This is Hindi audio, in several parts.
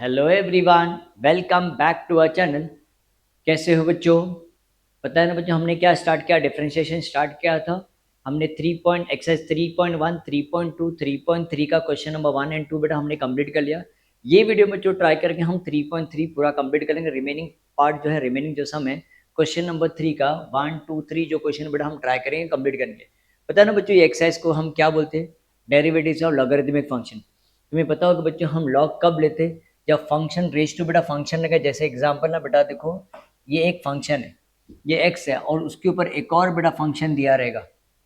Hello everyone, welcome back to our channel. कैसे हो बच्चों? पता है ना बच्चों, हमने क्या स्टार्ट किया? डिफरेंशिएशन स्टार्ट किया था। हमने 3 एक्सरसाइज 3.1, 3.2, 3.3 का क्वेश्चन नंबर 1 एंड 2 बेटा हमने कंप्लीट कर लिया। ये वीडियो में जो ट्राई करके हम 3.3 पूरा कंप्लीट करेंगे। रिमेनिंग पार्ट जो है, रिमेनिंग जो सम है क्वेश्चन नंबर 3 का 1, 2, 3 जो क्वेश्चन बेटा हम ट्राई करेंगे, कंप्लीट करेंगे। पता है ना बच्चों, ये एक्सरसाइज को हम क्या बोलते हैं? Derivatives of logarithmic function. तुम्हें पता होगा बच्चों, हम लॉग कब लेते हैं? जब फंक्शन रेज टू बेटा फंक्शन लगे। जैसे एग्जांपल ना बेटा देखो, ये एक फंक्शन है, ये x है और उसके ऊपर एक और बेटा फंक्शन दिया रहेगा,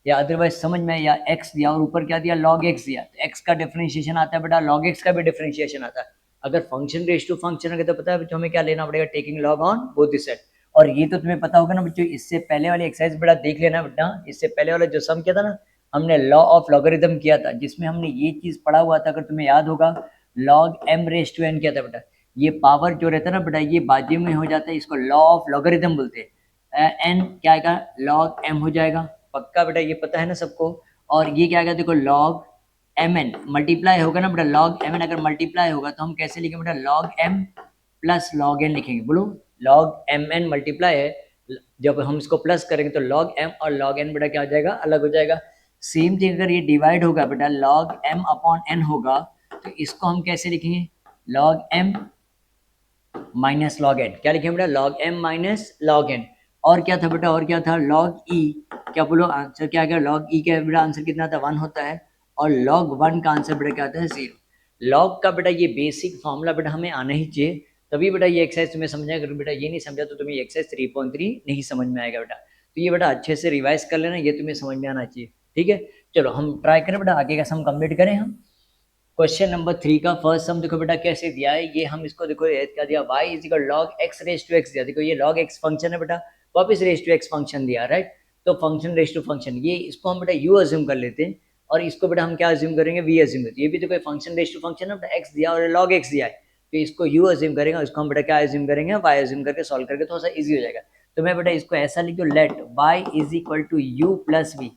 या अदरवाइज समझ में, या x दिया और ऊपर क्या दिया? log x दिया। तो x का डिफरेंशिएशन आता है बेटा, log x का भी डिफरेंशिएशन आता है। अगर फंक्शन रेज टू फंक्शन है तो पता है बच्चों हमें क्या लेना पड़ेगा? Taking log on both the side. और ये तो तुम्हें पता होगा ना बच्चों, इससे पहले वाली एक्सरसाइज बेटा देख लेना बेटा। इससे पहले वाला जो सम किया था ना, हमने लॉ ऑफ लॉगरिथम किया था, जिसमें हमने ये चीज पढ़ा हुआ था, अगर तुम्हें याद होगा, log m raise to n किया था बेटा। ये पावर जो रहता है ना बेटा, ये बाजू में हो जाता है, इसको लॉ ऑफ लॉगरिथम बोलते हैं। एन क्या आएगा? लॉग एम हो जाएगा। पक्का बेटा, ये पता है ना सबको। और ये क्या आएगा? देखो लॉग एम एन मल्टीप्लाई होगा ना बेटा, लॉग एम एन अगर मल्टीप्लाई होगा तो हम कैसे लिखेंगे बेटा? Log m plus log n लिखेंगे। बोलो, लॉग एम एन मल्टीप्लाई है, जब हम इसको प्लस करेंगे तो लॉग एम और लॉग एन बेटा क्या हो जाएगा? अलग हो जाएगा। सेम थिंग अगर ये डिवाइड होगा बेटा, लॉग एम अपॉन एन होगा, तो इसको हम कैसे लिखेंगे? Log m minus log n. क्या लिखेंगे बेटा? Log m minus log n. और क्या था बेटा? और क्या था? Log e. क्या बोलो आंसर क्या गया? लॉग ई का बेटा आंसर कितना था? 1 होता है। और लॉग 1 का आंसर बेटा क्या आता है? 0। लॉग का बेटा ये बेसिक फॉर्मूला बेटा हमें आना ही चाहिए, तभी बेटा ये एक्सरसाइज तुम्हें समझ आएगा। अगर बेटा ये नहीं समझा तो तुम्हें ये एक्सरसाइज 3.3 नहीं समझ में आएगा बेटा। तो ये बेटा अच्छे से रिवाइज कर लेना, ये तुम्हें समझ में आना चाहिए। ठीक है, चलो हम ट्राई करें बेटा, आगे का सम कंप्लीट करें हम। क्वेश्चन नंबर 3 का फर्स्ट सम देखो बेटा कैसे दिया है। ये हम इसको देखो क्या दिया? y is equal log x raise to x दिया। देखो ये लॉग x फंक्शन है बेटा, वापस रेज टू x फंक्शन दिया, राइट? तो फंक्शन रेज टू फंक्शन, ये इसको हम बेटा u अज्यूम कर लेते हैं, और इसको बेटा हम क्या अज्यूम करेंगे? v अज्यूम करते हैं। ये भी देखो फंक्शन रेज टू फंक्शन है बेटा, x दिया और लॉग x दिया है, तो इसको u अज्यूम करेंगे, इसको हम बेटा क्या अज्यूम करेंगे? y अज्यूम करके सॉल्व करके थोड़ा सा इजी हो जाएगा। तो मैं बेटा इसको ऐसा लिख दूं, let y is equal to u plus v।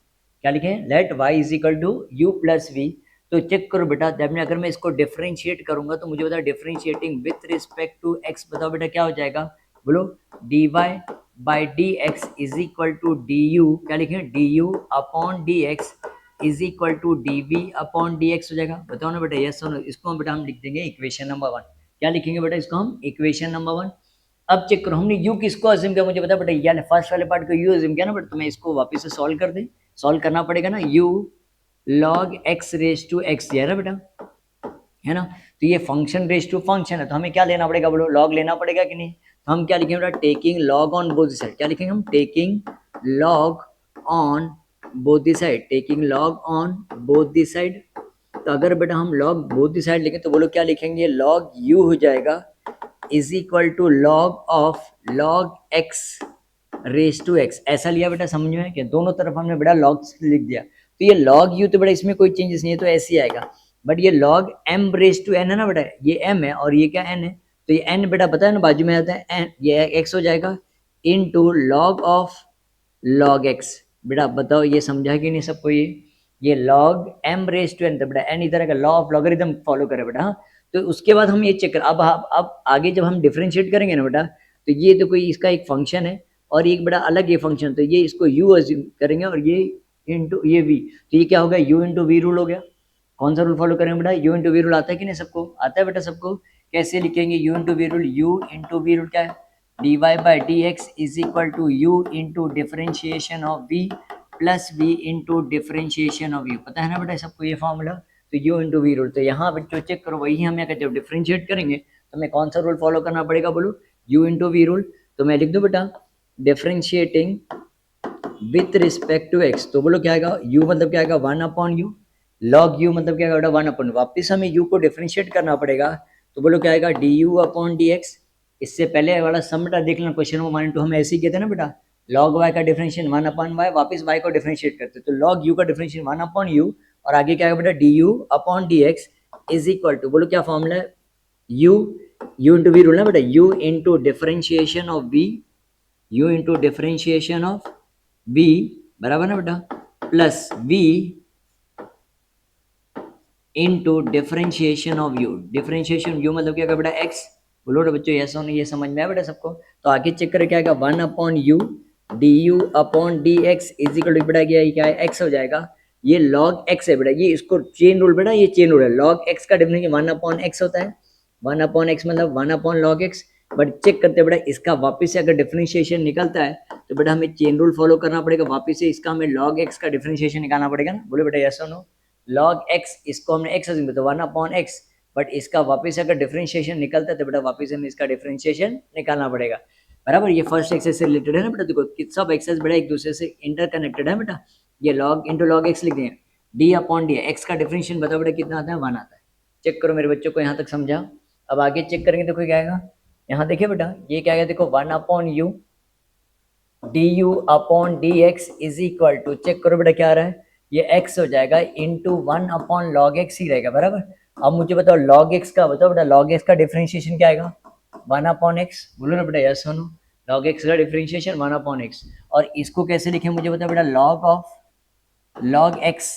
क्या लिखें? Let y is equal to u plus v। तो चेक करो बेटा, जब मैं अगर मैं इसको डिफरेंशिएट करूंगा तो मुझे बता, differentiating with respect to x, बताओ बेटा क्या हो जाएगा? बोलो, dy by d x is equal to d u. क्या लिखें? D u upon d x is equal to d v upon d x हो जाएगा। बताओ ना बेटा, यस और नो। इसको बेटा हम लिख देंगे इक्वेशन नंबर 1। क्या लिखेंगे बेटा? इसको हम इक्वेशन नंबर 1। अब चेक करो, हमने u किसको अज्यूम किया? मुझे बता बेटा, यानी फर्स्ट वाले पार्ट को u अज्यूम किया ना बेटा, तो मैं इसको वापस से सॉल्व कर दे। सॉल्व करना पड़ेगा ना, u log x raise to x दिया ना बेटा, है ना? तो ये फंक्शन रेज टू फंक्शन है, तो हमें क्या लेना पड़ेगा? बोलो, लॉग लेना पड़ेगा कि नहीं? तो हम क्या लिखेंगे बेटा? Taking log on both side. क्या लिखेंगे हम? Taking log on both the side. Taking log on both the side. तो अगर बेटा हम लॉग बोथ दी साइड लिखें तो बोलो क्या लिखेंगे? लॉग u हो जाएगा is equal to log of log x raise to x। ऐसा लिया बेटा, समझ में? कि दोनों तरफ हमने बेटा लॉग लिख दिया। तो ये लॉग यू तो बेटा इसमें कोई चेंजेस नहीं है, तो ऐसे ही आएगा। बट ये log m raise to n है ना बेटा, ये एम है और ये क्या एन है, तो ये एन बेटा पता है ना, बाजू में आता है एन, ये एक्स हो जाएगा into log of log x. बेटा बताओ ये समझा कि नहीं सबको? ये log m raise to n, तो बेटा एन इधर का लॉ ऑफ लॉगरिथम फॉलो करे बेटा। हाँ, तो उसके बाद हम ये चेक कर, अब आगे जब हम डिफरेंशिएट करेंगे ना बेटा, तो ये तो कोई इसका एक फंक्शन है और एक बड़ा अलग ये फंक्शन, तो ये इसको u अज्यूम करेंगे और ये इंटू ये v। तो ये क्या होगा? u इंटू वी रूल हो गया। कौन सा रूल फॉलो करेंगे बेटा? u इंटू वी रूल आता है कि नहीं सबको? आता है बेटा सबको? कैसे लिखेंगे u into v rule? u into v rule क्या है? dy by d x is equal to u into differentiation of v plus v into differentiation of u। पता है ना बेटा सबको ये फॉर्मूला? तो u इंटू वी रूल। तो यहाँ बच्चों चेक करो, वही हमें अगर जब डिफरेंशिएट करेंगे तो हमें कौन सा रूल फॉलो करना पड़ेगा? बोलो, u इंटू वी रूल। तो मैं लिख दूं बेटा, differentiating with respect to x. तो बोलो क्या आएगा? u मतलब क्या आएगा? 1 अपॉन यू। लॉग u मतलब क्या आएगा? 1 अपॉन। वापिस हमें u को डिफरेंशिएट करना पड़ेगा, तो बोलो क्या आएगा? D u upon d x. इससे पहले वाला सम बेटा देख लेना, क्वेश्चन नंबर 1 2 हम ऐसे ही कहते हैं ना बेटा, लॉग y का डिफरेंशिएट 1 अपॉन y, वापिस y को डिफरेंशिएट करते, तो लॉग u का डिफरेंशिएट 1 अपॉन u, और आगे क्या आएगा बेटा? D u upon d x is equal to, बोलो क्या फॉर्मूला है? u इंटू वी रूल ना बेटा, u into differentiation of v, u into differentiation of v बराबर ना बेटा, plus v into differentiation of you. Differentiation you मतलब क्या होगा बेटा एक्स। बोलो ना बच्चों यस और नो, ये समझ में आया बेटा सबको। तो आगे चेक करें क्या आएगा, 1 upon u d u upon d x is equal to बेटा क्या है एक्स हो जाएगा। ये लॉग एक्स है बेटा, ये इसको चेन रूल बेटा, ये चेन रूल है। लॉग एक्स का डेफिनेशन 1 अपॉन एक्स होता है। 1 अपॉन एक्स मतलब 1 upon log x. But check करते बेटा इसका वापस से अगर डिफरेंशिएशन निकलता है तो बेटा हमें चेन रूल फॉलो करना पड़ेगा, वापस से इसका हमें लॉग एक्स का डिफरेंशिएशन निकालना पड़ेगा ना। बोले बेटा यस और नो। लॉग एक्स इसको हमने एक्स अज्यूम किया तो 1 अपॉन एक्स, बट इसका वापस से अगर डिफरेंशिएशन निकलता है तो बेटा वापस हमें इसका डिफरेंशिएशन निकालना पड़ेगा। बराबर, ये फर्स्ट एक्सेस से रिलेटेड है ना बेटा। देखो सब एक्सेस बेटा एक दूसरे से इंटरकनेक्टेड है बेटा। ये लॉग इंटू लॉग एक्स लिख दें, डी अपॉन डी एक्स का डिफरेंशिएशन बताओ बेटा कितना आता है, 1 आता है। चेक करो मेरे बच्चों को यहाँ तक समझा। अब आगे चेक करेंगे देखो क्या आएगा। यहाँ देखिए बेटा ये क्या आएगा, देखो 1 upon u d u upon d x is equal to, check करो बेटा क्या आ रहा है, ये x हो जाएगा इंटू 1 अपॉन लॉग एक्स ही रहेगा। बराबर, अब मुझे बताओ लॉग एक्स का, बताओ बेटा लॉग एक्स का डिफरेंशिएशन क्या आएगा, 1 अपॉन एक्स। बोलो ना बेटा यस सुनो, लॉग एक्स का डिफरेंशिएशन 1 अपॉन एक्स। और इसको कैसे लिखें मुझे बताओ बेटा, log of log x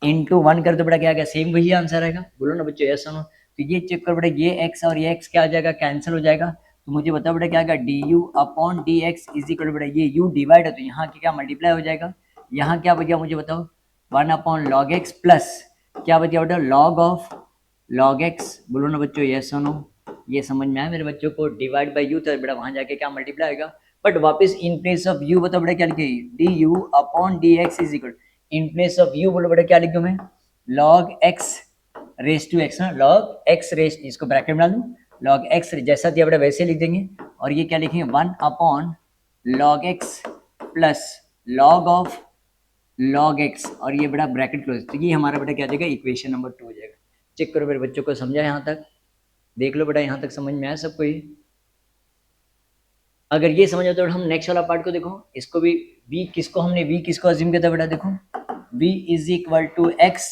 into 1 कर दो बेटा, क्या आ गया, सेम वही आंसर आएगा। बोलो ना बच्चों यस सुनो। तो ये चेक करो बेटा, ये x और ये x क्या आ जाएगा, कैंसिल हो जाएगा। तो मुझे बताओ बेटा क्या आएगा, d u upon d x is equal बेटा, ये u डिवाइड है तो यहाँ क्या मल्टीप्लाई हो जाएगा। यहाँ क्या बच गया मुझे बताओ, 1 अपॉन लॉग एक्स प्लस क्या बच गया बेटा, लॉग ऑफ लॉग एक्स। बोलो ना बच्चों यस सुनो, ये समझ में आया मेरे बच्चों को। डिवाइड बाई यू था बेटा, वहां जाके क्या मल्टीप्लाई आएगा। बट वापस इन प्लेस ऑफ यू बताओ बेटा क्या लिखे, d u upon d x is equal, in place of u बोलो बेटा क्या लिख दूं मैं, log x raise to x ना, लॉग एक्स रेस, इसको ब्रैकेट में डाल दूं, लॉग एक्स जैसा दिया बेटा वैसे लिख देंगे। और ये क्या लिखेंगे, 1 upon log x plus log of log x, और ये बेटा ब्रैकेट क्लोज। तो ये हमारा बेटा क्या आ जाएगा, इक्वेशन नंबर 2 हो जाएगा। चेक करो मेरे बच्चों को, समझा यहाँ तक, देख लो बेटा यहाँ तक समझ में आया सबको ये। अगर ये समझ आता तो हम नेक्स्ट वाला पार्ट को देखो, इसको भी v किसको हमने v किसको अज्यूम किया था बेटा, देखो v is equal to x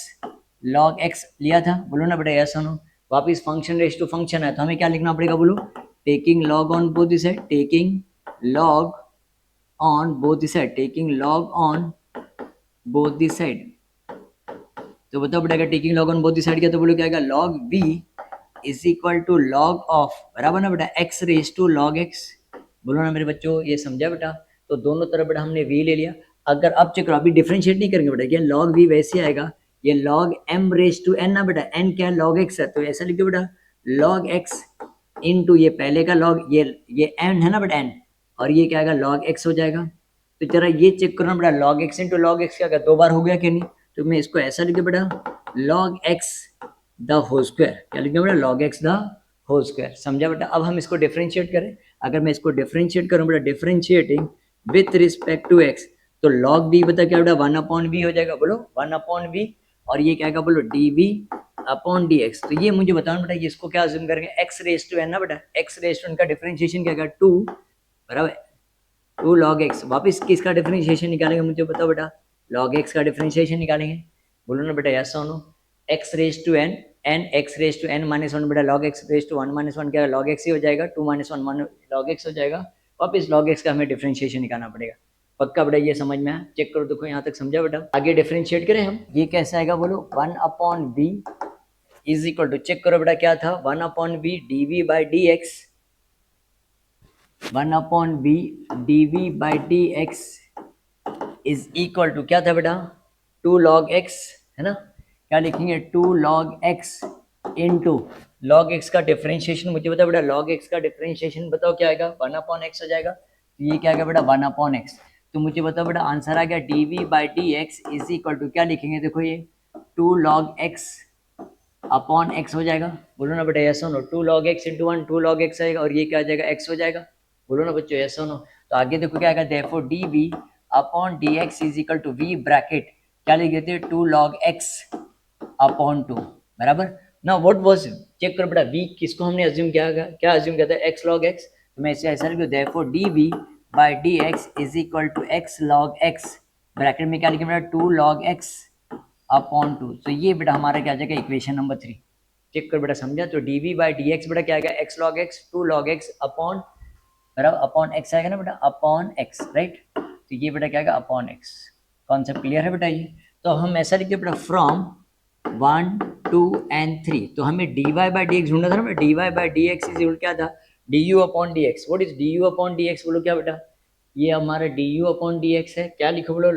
log x लिया था। बोलो ना बेटा यस सुनो, वापिस फंक्शन रेस टू फंक्शन है तो हमें क्या लिखना पड़ेगा, बोलो taking log on both the side, taking log on both the side, taking log on both the side. तो बताओ बेटा अगर taking log on both the side किया तो बोलो क्या आएगा, log v is equal to log of, बराबर ना बेटा, x raise to log x. बोलो ना मेरे बच्चों ये समझा बेटा। तो दोनों तरफ बेटा हमने v ले लिया। अगर अब चेक करो, अभी डिफरेंशिएट नहीं करेंगे बेटा, ये लॉग v वैसे आएगा, ये log m raise to n ना बेटा, n क्या है लॉग x है, तो ऐसा लिखो बेटा लॉग x इनटू ये पहले का लॉग, ये n है ना बेटा n, और ये क्या आएगा लॉग x हो जाएगा। तो जरा ये चेक करो ना बेटा, log x into log x क्या, 2 बार हो गया कि नहीं। तो मैं इसको ऐसा लिखूं बेटा log x the whole square, क्या लिखना बेटा, log x the whole square. समझा बेटा। अब हम इसको डिफरेंशिएट करें, अगर मैं इसको डिफरेंशिएट करूं बेटा, differentiating with respect to x, तो लॉग v बता क्या बेटा 1 अपॉन v हो जाएगा। बोलो 1 अपॉन v, और ये क्या आएगा बोलो dv अपॉन dx। तो ये मुझे बताओ बेटा, इसको क्या अज्यूम करेंगे, x रेस टू n ना बेटा, x रेस टू n का डिफरेंशिएशन क्या आएगा 2, बराबर 2 log x। वापिस किसका डिफरेंशिएशन निकालेंगे मुझे बताओ बेटा, log x का डिफरेंशिएशन निकालेंगे। बोलो ना बेटा yes no, x raise to n, n x raise to n minus 1 बेटा, log x raise to 1 minus 1 क्या है log x ही हो जाएगा, 2 माइनस 1 log x हो जाएगा। वापिस log x का हमें डिफरेंशिएशन निकालना पड़ेगा। पक्का बेटा ये समझ में आया, चेक करो देखो यहाँ तक समझा बेटा। आगे डिफरेंशिएट करें हम, ये कैसे आएगा बोलो, 1 upon v is equal to, check करो बेटा क्या था, 1 upon v dv by d x, 1 upon v dv by d x is equal to क्या था बेटा, 2 log x है ना, क्या लिखेंगे 2 log x into log x का डिफरेंशिएशन मुझे बताओ बेटा, log x का डिफरेंशिएशन बताओ क्या आएगा, 1 अपॉन x हो जाएगा। तो ये क्या आएगा बेटा 1 अपॉन x। तो मुझे बताओ बेटा आंसर आ गया dv by d x is equal to क्या लिखेंगे, देखो ये 2 log x अपॉन x हो जाएगा। बोलो ना बेटा yes no, 2 log x into 1 2 log x आएगा, और ये क्या आ जाएगा x हो जाएगा। बोलो ना बच्चों यस नो। तो आगे देखो क्या आएगा, therefore dv upon dx is equal to v bracket क्या लिख देते हैं 2 log x अपॉन 2, बराबर ना। व्हाट वाज, चेक करो बेटा v किसको हमने अज्यूम किया, क्या अज्यूम किया था, x log x। तो मैं इसे ऐसा लिखूं, therefore dv by dx is equal to x log x, bracket में क्या लिखें बेटा 2 log x अपॉन 2। तो ये बेटा हमारा क्या आ जाएगा, इक्वेशन नंबर 3। चेक कर बेटा समझा। तो dv बाई डी एक्स बेटा क्या आएगा, x log x 2 log x upon, बराबर अपॉन x आएगा ना बेटा, अपॉन x, राइट। तो ये बेटा क्या आएगा अपॉन x। कॉन्सेप्ट क्लियर है बेटा ये। तो हम ऐसा लिखते बेटा फ्रॉम 1 2 एंड 3, तो हमें dy बाई डी एक्स ढूंढना था ना, dy by d x is क्या था, du upon d x. What is du upon d x, बोलो क्या बेटा, ये हमारा du अपॉन डी एक्स है, क्या लिखो बोलो,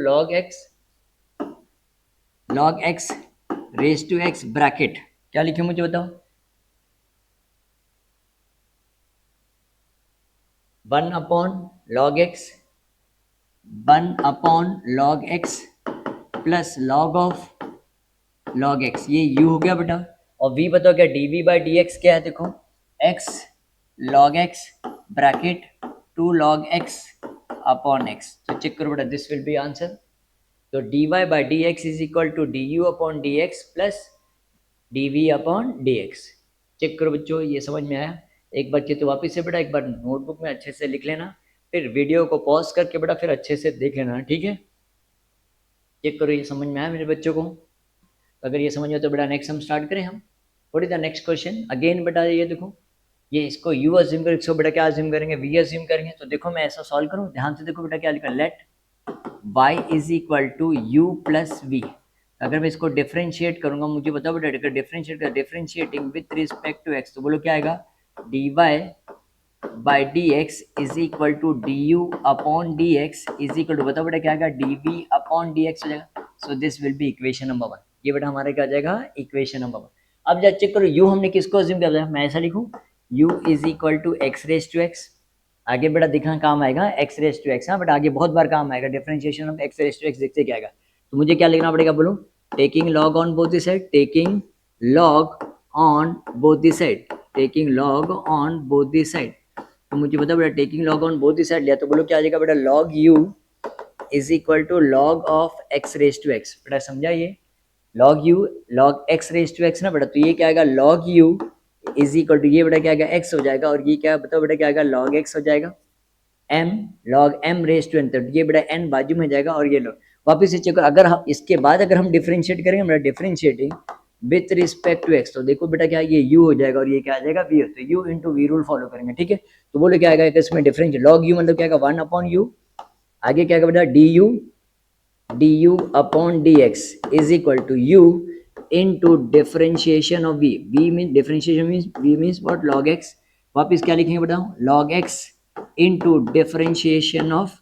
log x raise to x bracket, क्या लिखे मुझे बताओ, 1 upon log x, 1 upon log x plus log of log x, ये u हो गया बेटा। और v बताओ क्या, dv बाई डी एक्स क्या है, देखो x log x bracket 2 log x upon x, तो चेक करो बेटा, दिस विल बी आंसर। तो dy by d x is equal to du upon d x plus dv upon dx। Check करो बच्चों, ये समझ में आया। एक बार तो वापस से बेटा एक बार नोटबुक में अच्छे से लिख लेना, फिर वीडियो को पॉज करके बेटा फिर अच्छे से देख लेना, ठीक है। चेक करो ये समझ में आया मेरे बच्चों को, अगर ये समझ में तो बेटा नेक्स्ट हम स्टार्ट करें हम। What is the next question, again बेटा ये देखो, ये इसको u अज्यूम करें, इसको बेटा क्या अज्यूम करेंगे, v अज्यूम करेंगे। तो देखो मैं ऐसा सॉल्व करूँ, ध्यान से देखो बेटा क्या लिखा, let y is equal to u plus v. अगर मैं इसको डिफरेंशिएट करूंगा, मुझे बताओ बेटा, अगर डिफरेंशिएट कर, differentiating with respect to x, तो बोलो क्या आएगा, dy by d x is equal to d u upon d x is equal to, बताओ बेटा क्या आएगा, d v upon d x हो जाएगा। So this will be equation number 1, ये बेटा हमारे क्या आ जाएगा, इक्वेशन नंबर 1। अब जब चेक करो u हमने किसको अज्यूम किया था, मैं ऐसा लिखूं, u is equal to x raise to x, आगे बेटा दिखना काम आएगा एक्स रेज टू एक्स, हाँ बेटा आगे बहुत बार काम आएगा, differentiation of x raise to x देखते क्या आएगा। तो मुझे क्या लिखना पड़ेगा, बोलो, taking log on both the side, taking log on both the side, taking log on both the side. तो मुझे पता बेटा taking log on both the side लिया, तो बोलो क्या आ जाएगा बेटा, log u is equal to log of x raise to x. बेटा समझा ये, log u log x raise to x ना बेटा, तो ये क्या आएगा, log u is equal to, ये बेटा क्या आएगा, x हो जाएगा, और ये क्या बताओ बेटा क्या आएगा, लॉग x हो जाएगा, m log m raise to n, तो ये बेटा n बाजू में जाएगा, और ये लो वापिस से चेक करो, अगर हम इसके बाद अगर हम डिफरेंशिएट करेंगे बेटा, differentiating with respect to x, तो देखो बेटा क्या ये u हो जाएगा, और ये क्या आ जाएगा v, तो u into v rule follow करेंगे, ठीक है। तो बोलो क्या आएगा इसमें डिफरेंशिएट, log u मतलब क्या आएगा, 1 अपॉन u, आगे क्या आएगा बेटा, du upon dx is equal to u into differentiation of v means differentiation means v means what, log x, वापिस क्या लिखेंगे बेटा, log x into differentiation of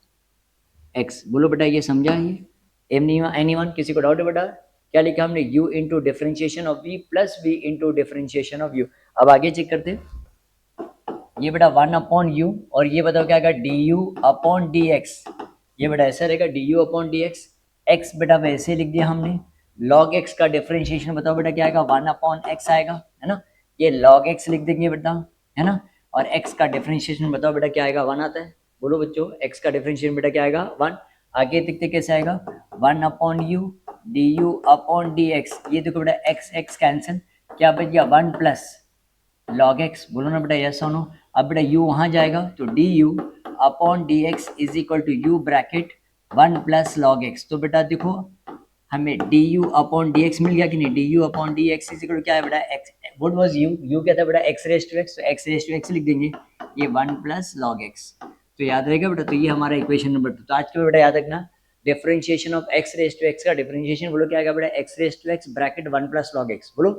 x। बोलो बेटा ये समझा ये, anyone किसी को डाउट है बेटा, क्या लिखा हमने, u into differentiation of v plus v into differentiation of u। अब आगे चेक करते हैं, ये बेटा 1 अपॉन u, और ये बताओ क्या आएगा, du अपॉन dx, ये बेटा ऐसा रहेगा du अपॉन dx, x बेटा वैसे लिख दिया हमने, log x का डिफरेंशिएशन बताओ बेटा क्या आएगा, 1 अपॉन x आएगा, है ना, ये log x लिख देंगे बेटा, है ना, और x का डिफरेंशिएशन बताओ बेटा क्या आएगा, 1 आता है। बोलो बच्चों x का डिफरेंशिएशन बेटा क्या आएगा, 1। आगे देखते कैसे आएगा, 1 upon u du upon dx, ये देखो बेटा x x कैंसिल, क्या बच गया, 1 प्लस log x, बोलो ना बेटा यस और नो। अब बेटा u वहाँ जाएगा, तो du upon dx is equal to u bracket 1 plus log x, तो बेटा देखो हमें du अपॉन dx मिल गया कि नहीं, du upon dx is equal क्या है बेटा, x, व्हाट वाज u क्या था बेटा, x रेज टू x, तो x रेज टू x लिख देंगे, ये 1 प्लस log x, तो याद रहेगा बेटा। तो ये हमारा इक्वेशन नंबर 2। तो आज के बेटा याद रखना, differentiation of x raise to x का डिफरेंशिएशन बोलो क्या आएगा बेटा, x raise to x bracket 1 plus log x, बोलो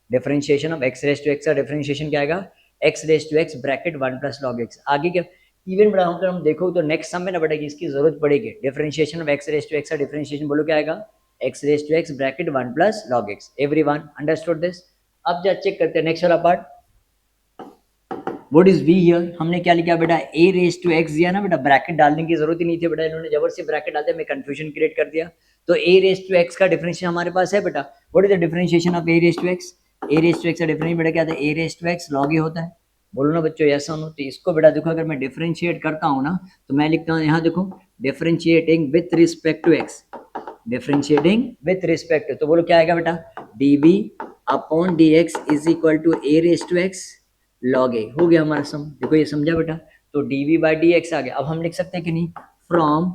differentiation of x raise to x का डिफरेंशिएशन क्या आएगा, x raise to x bracket 1 plus log x। आगे क्या, इवन बेटा अगर हम देखो तो नेक्स्ट सम में ना बेटा इसकी जरूरत पड़ेगी, differentiation of x raise to x का डिफरेंशिएशन बोलो क्या आएगा, x raise to x bracket 1 plus log x। Everyone understood this. अब जब चेक करते हैं नेक्स्ट वाला part, what is v here, हमने क्या लिखा बेटा, a रेज टू x दिया ना बेटा, ब्रैकेट डालने की जरूरत ही नहीं थी बेटा, इन्होंने जबरदस्ती ब्रैकेट डाल दिया, मैं कंफ्यूजन क्रिएट कर दिया। तो a रेज टू x का डिफरेंशिएशन हमारे पास है बेटा, what is the differentiation of a raise to x, a raise to x का डिफरेंशिएशन बेटा क्या था, a raise to x log a होता है, बोलो ना बच्चों यस और नो। तो इसको बेटा देखो अगर मैं डिफरेंशिएट करता हूँ ना, तो मैं लिखता हूँ यहाँ देखो, differentiating with respect to x, differentiating with respect, तो बोलो क्या आएगा बेटा, dv upon dx is equal to a raise to x log a, हो गया हमारा सम। देखो ये समझा बेटा, तो dv बाई dx आ गया। अब हम लिख सकते हैं कि नहीं, फ्रॉम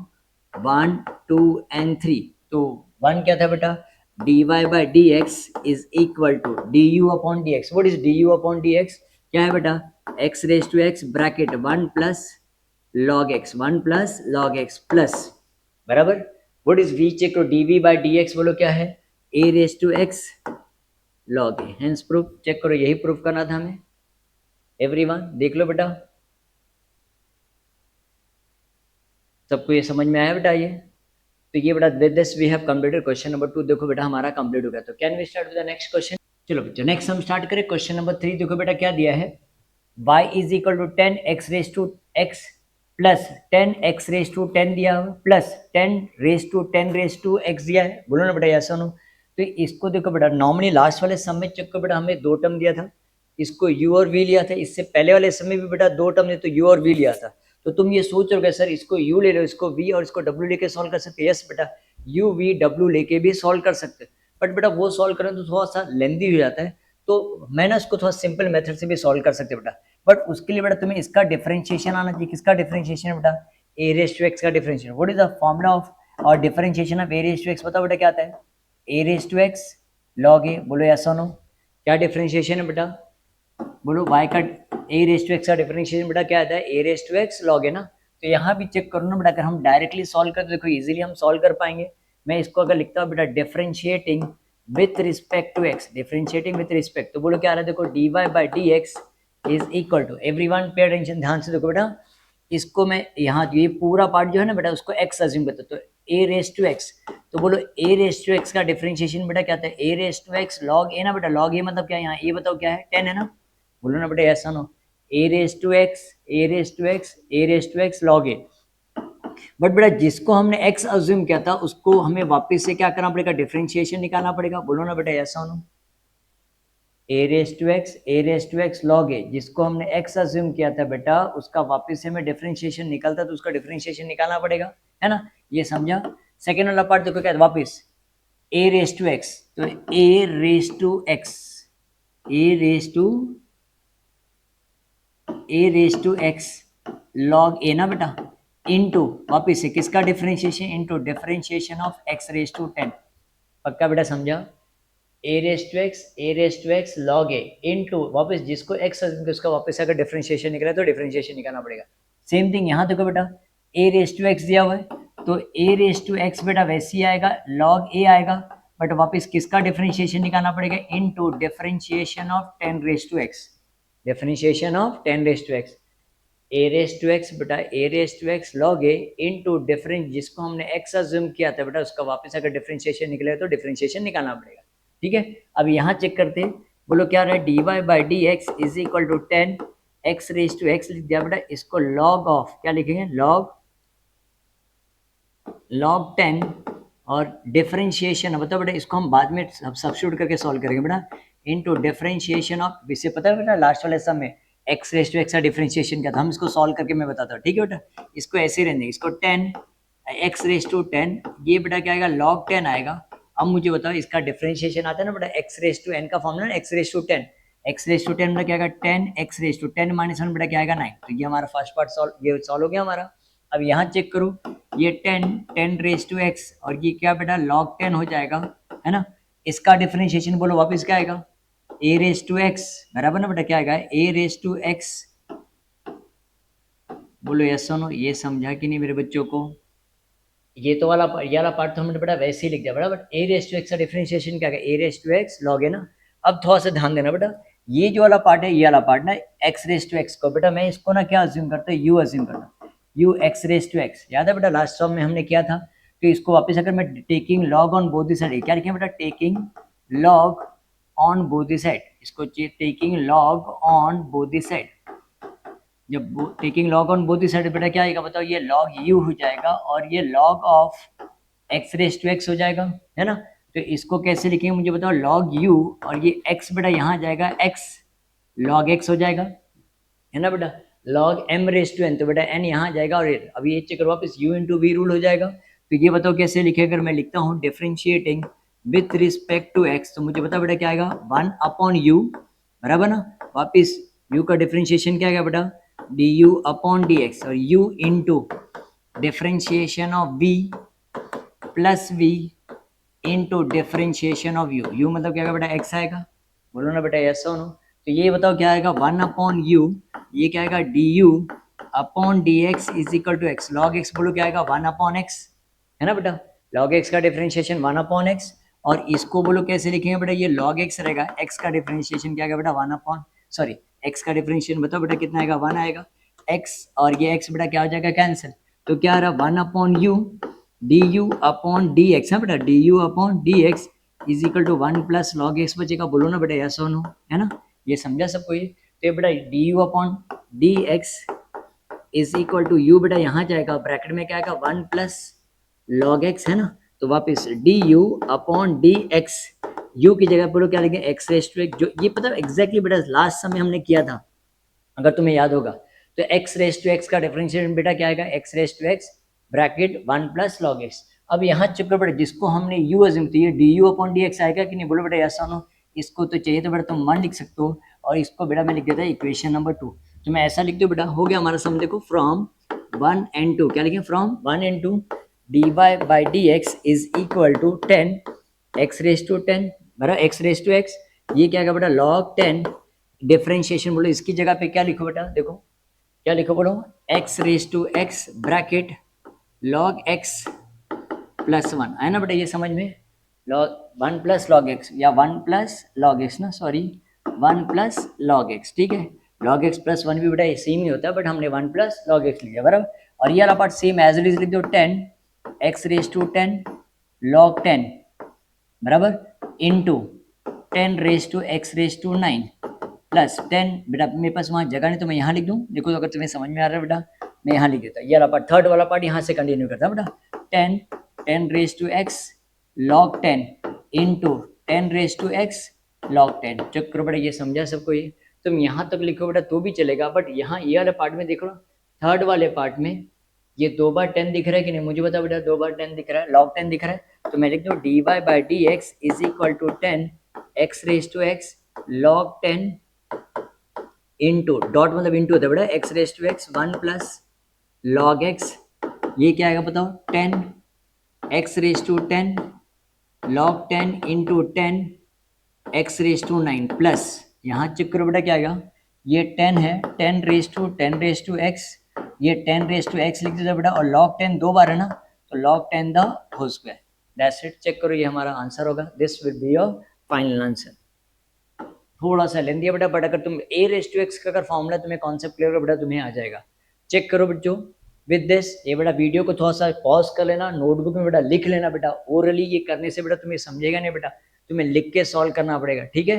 1 2 and 3, तो 1 क्या था बेटा, dy by dx is equal to du upon dx, what is du upon dx, क्या है बेटा, x raise to x bracket 1 plus log x, 1 plus log x plus, बराबर। व्हाट इज v, चेक करो dv बाई dx बोलो क्या है, ए raise to x log A. Hence proof, check करो, यही प्रूफ करना था हमें। एवरीवन देख लो बेटा, सबको ये समझ में आया बेटा? ये तो ये बेटा with this we have completed question number 2। देखो बेटा हमारा कंप्लीट हो गया। तो can we start with the next question? चलो बच्चों नेक्स्ट हम स्टार्ट करें क्वेश्चन नंबर 3। देखो बेटा क्या दिया है, y is equal to 10x raise to x प्लस 10x रेस टू 10 दिया हुआ प्लस 10 रेस टू x दिया है। बोलो ना बेटा ऐसा नो। तो इसको देखो बेटा, नॉर्मली लास्ट वाले सम में चेक करो बेटा, हमें दो टर्म दिया था, इसको u और v लिया था। इससे पहले वाले सम में भी बेटा दो टर्म दिए तो u और v लिया था। तो तुम ये सोच रहे हो सर इसको u ले लो, इसको v और इसको w लेके सॉल्व कर सकते। यस बेटा, u v w लेके भी सॉल्व कर सकते, बट बेटा वो सॉल्व करें तो थोड़ा सा लेंदी हो जाता है, तो मैं ना इसको थोड़ा सिंपल मेथड से भी सॉल्व कर सकते बेटा। बट उसके लिए बेटा तुम्हें इसका डिफरेंशिएशन आना चाहिए। किसका डिफरेंशिएशन बेटा? ए रेस टू एक्स का differentiation. What is the formula of और differentiation of a raise to x? बताओ बेटा क्या आता है? ए raise to x log a. बोलो यस और नो। क्या डिफरेंशिएशन है बेटा? बोलो y का ए रेस टू एक्स का डिफरेंशिएशन बेटा क्या आता है? ए रेस टू एक्स लॉग है ना। तो यहाँ भी चेक करो ना बेटा, अगर हम डायरेक्टली सॉल्व करते देखो इजीली हम सॉल्व कर पाएंगे। मैं इसको अगर लिखता हूँ बेटा differentiating with respect to x, differentiating with respect, तो बोलो क्या आ रहा है? देखो d y by d x is equal to, everyone pay attention, ध्यान से देखो बेटा, इसको मैं यहाँ ये पूरा पार्ट जो है ना बेटा उसको एक्स अज्यूम करता हूँ, तो ए रेस टू एक्स। तो बोलो ए रेस टू एक्स का डिफरेंशिएशन बेटा क्या आता है? ए raise to x log a ना बेटा। लॉग ए मतलब क्या है? यहाँ ए बताओ क्या है? 10 है ना। बोलो ना बेटा ऐसा no. A raise to x, a raise to x, a raise to x log a. But बेटा जिसको हमने x अज्यूम किया था उसको हमें वापस से क्या करना पड़ेगा? डिफरेंशिएशन निकालना पड़ेगा। बोलो ना बेटा ऐसा no. A raise to x log a, जिसको हमने x अज्यूम किया था बेटा उसका वापस से हमें डिफरेंशिएशन निकलता तो उसका डिफरेंशिएशन निकालना पड़ेगा, है ना। ये समझा? सेकेंड वाला पार्ट देखो क्या है वापस, ए रेस टू एक्स, तो a raise to x, a raise to x log a ना बेटा, इनटू वापिस से किसका differentiation? Into differentiation of x raise to 10। पक्का बेटा समझा? A raise to x log a into वापस जिसको एक्स उसका वापस अगर डिफरेंशिएशन निकला तो डिफरेंशिएशन निकालना पड़ेगा। सेम थिंग यहाँ देखो बेटा, ए रेस टू एक्स दिया हुआ है तो ए रेस टू एक्स बेटा वैसे ही आएगा, लॉग ए आएगा, बट वापस किसका डिफरेंशिएशन निकालना पड़ेगा? Into differentiation of 10 raise to x, differentiation of 10 raise to x. A raise to x बेटा, a raise to x log a into difference जिसको हमने एक्स अज्यूम किया था बेटा उसका वापस अगर डिफरेंशिएशन निकले तो डिफरेंशिएशन निकालना पड़ेगा। ठीक है, अब यहाँ चेक करते हैं। बोलो क्या रहा है? D y by d x is equal to 10 x raise to x लिख दिया बेटा, इसको लॉग ऑफ क्या लिखेंगे? लॉग 10 और डिफरेंशिएशन बताओ बेटा, इसको हम बाद में सब्स्टिट्यूट करके सॉल्व करेंगे बेटा, इनटू डिफरेंशिएशन ऑफ, इससे पता है बेटा लास्ट वाले सम में एक्स रेस टू एक्स का डिफरेंशिएशन क्या था, हम इसको सॉल्व करके मैं बताता हूँ। ठीक है बेटा, इसको ऐसे रहने, इसको 10 एक्स रेस टू 10, ये बेटा क्या आएगा? लॉग 10 आएगा। अब मुझे बताओ इसका डिफरेंशिएशन आता है ना बेटा, एक्स रेस टू एन का formula x raise to 10, x raise to 10 बेटा क्या आएगा? 10 एक्स रेस टू 10 माइनस 1 बेटा क्या आएगा? 9। तो ये हमारा फर्स्ट पार्ट सॉल्व, ये सॉल्व हो गया हमारा। अब यहाँ चेक करो, ये 10 रेस टू एक्स और ये क्या बेटा? लॉग 10 हो जाएगा, है ना। इसका डिफरेंशिएशन बोलो वापस क्या आएगा? ए रेस टू एक्स बराबर ना बेटा क्या आएगा? ए रेस टू एक्स। बोलो यस सुनो, ये समझा कि नहीं मेरे बच्चों को? ये तो वाला ये वाला पार्ट तो हमने बेटा वैसे ही लिख दिया बेटा, but a raise to x का डिफरेंशिएशन क्या है? ए रेस टू एक्स लॉग है ना। अब थोड़ा सा ध्यान देना बेटा, ये जो वाला पार्ट है, ये वाला पार्ट ना एक्स रेस टू एक्स को बेटा मैं इसको ना क्या अज्यूम करता हूँ? यू अज्यूम करता हूँ, u x raise to x. याद है बेटा लास्ट सॉम में हमने किया था। तो इसको वापस अगर मैं taking log on both the side, क्या लिखें बेटा? Taking log on both the side, इसको taking log on both the side. जब taking log on both the side बेटा क्या आएगा बताओ? ये लॉग यू हो जाएगा और ये log of x raise to x हो जाएगा, है ना। तो इसको कैसे लिखेंगे मुझे बताओ? लॉग यू और ये एक्स बेटा यहाँ आ जाएगा एक्स, लॉग एक्स हो जाएगा, है ना बेटा। Log m raise to n, तो बेटा एन यहाँ आ जाएगा और अभी ये चेक करो वापस यू इंटू वी रूल हो जाएगा। तो ये बताओ कैसे लिखे? अगर मैं लिखता हूँ differentiating with respect to x, तो मुझे बताओ बेटा क्या आएगा? 1 अपॉन यू बराबर ना, वापिस यू का डिफरेंशिएशन क्या आएगा बेटा? D u upon d x और u into differentiation of v plus v into differentiation of u. U मतलब क्या आएगा बेटा? एक्स आएगा। बोलो ना बेटा यस और नो। तो ये बताओ क्या आएगा? 1 अपॉन यू, ये क्या आएगा? D u upon d x is equal to x, log x बोलो क्या आएगा? 1 अपॉन एक्स, है ना बेटा। लॉग एक्स का डिफरेंशिएशन 1 अपॉन एक्स और इसको बोलो कैसे लिखेंगे बेटा, ये log x रहेगा, x का डिफरेंशिएशन क्या आएगा बेटा 1 अपॉन सॉरी x का डिफरेंशिएशन बताओ बेटा कितना आएगा 1 आएगा, x और ये x बेटा क्या हो जाएगा कैंसिल, तो क्या आ रहा 1 upon u du upon dx है बेटा, du upon dx is equal to 1 plus log x बचेगा, बोलो ना बेटा यस और नो, है ना, ये समझा सबको ये। तो ये बेटा du upon dx is equal to u बेटा यहाँ जाएगा ब्रैकेट में क्या आएगा 1 प्लस लॉग एक्स है ना, तो वापस du अपॉन dx u की जगह बोलो क्या लिखेंगे x रेज टू एक्स, जो ये पता है एग्जैक्टली बेटा लास्ट समय हमने किया था अगर तुम्हें याद होगा, तो x रेज टू एक्स का डिफरेंशिएशन बेटा क्या आएगा x raise to x bracket 1 plus log x. अब यहाँ चक्कर बेटा जिसको हमने u अज्यूम तो ये du अपॉन dx आएगा कि नहीं, बोलो बेटा यस और नो, इसको तो चाहिए तो बेटा तुम 1 लिख सकते हो और इसको बेटा मैं लिख देता इक्वेशन नंबर 2, तो मैं ऐसा लिख दूँ बेटा, हो गया हमारा सम देखो फ्रॉम 1 and 2, क्या लिखें from 1 and 2 dy by dx is equal to 10 x raise to 10 बराबर x रेज टू x, ये क्या आएगा बेटा log 10 डिफरेंशिएशन बोलो इसकी जगह पे क्या लिखो बेटा, देखो क्या लिखो बोलो x raise to x bracket log x plus 1 है ना बेटा, ये समझ में log 1 प्लस log x या 1 प्लस log x ना सॉरी 1 प्लस log x, ठीक है log x प्लस 1 भी बेटा सेम ही होता है बट हमने 1 प्लस log x लिया बराबर, और ये वाला part same as it is लिख दो 10 x रेज टू 10 log 10 बराबर into 10 raise to x raise to 9 plus 10 बेटा मेरे पास वहाँ जगह नहीं तो मैं यहाँ लिख दूँ, देखो अगर तुम्हें समझ में आ रहा है बेटा मैं यहाँ लिख देता, ये वाला पार्ट थर्ड वाला पार्ट यहाँ से कंटिन्यू करता बेटा 10 raise to x log 10 into 10 raise to x log 10, check करो बेटा ये समझा सबको, ये तुम यहाँ तक लिखो बेटा तो भी चलेगा, बट यहाँ ये वाले पार्ट में देखो थर्ड वाले पार्ट में ये 2 बार 10 दिख रहा है कि नहीं, मुझे बता बेटा 2 बार 10 दिख रहा है, log 10 दिख रहा है, तो मैं लिख दूँ dy by dx is equal to 10 x raise to x log 10 into dot मतलब इंटू होता है बेटा x raise to x 1 plus log x, ये क्या आएगा बताओ 10 x raise to 10 log 10 into 10 x raise to 9 plus यहाँ चेक करो बेटा क्या आएगा, ये 10 है 10 रेज टू x, ये 10 रेज टू x लिख देता बेटा, और log 10 दो बार है ना, तो log 10 the whole square, that's it, check करो ये हमारा आंसर होगा, this will be your final answer. थोड़ा सा लेंदी है बेटा बट अगर तुम a रेज टू एक्स का अगर फॉर्मूला तुम्हें कॉन्सेप्ट क्लियर हो बेटा तुम्हें आ जाएगा, चेक करो बच्चों विद दिस, ये बेटा वीडियो को थोड़ा सा पॉज कर लेना, नोटबुक में बेटा लिख लेना बेटा, ओरली ये करने से बेटा तुम्हें समझेगा नहीं बेटा, तुम्हें लिख के सॉल्व करना पड़ेगा, ठीक है।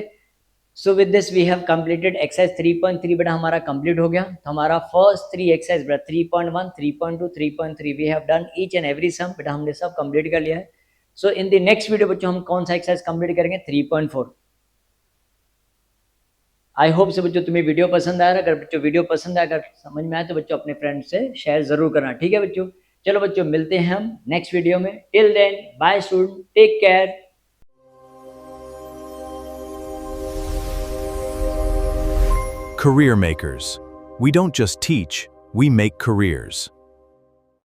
So with this we have completed exercise 3.3 बेटा हमारा कंप्लीट हो गया, तो हमारा फर्स्ट 3 एक्सरसाइज बेटा 3.1 3.2 3.3 we have done each and every sum बेटा हमने सब कंप्लीट कर लिया है। So in the next video बच्चों हम कौन सा एक्सरसाइज कंप्लीट करेंगे 3.4। आई होप से बच्चों तुम्हें वीडियो पसंद आया, अगर बच्चों वीडियो पसंद आया अगर समझ में आया तो बच्चों अपने फ्रेंड से शेयर जरूर करना, ठीक है बच्चों। चलो बच्चों मिलते हैं हम नेक्स्ट वीडियो में, till then bye student, take care. Career makers. We don't just teach, we make careers.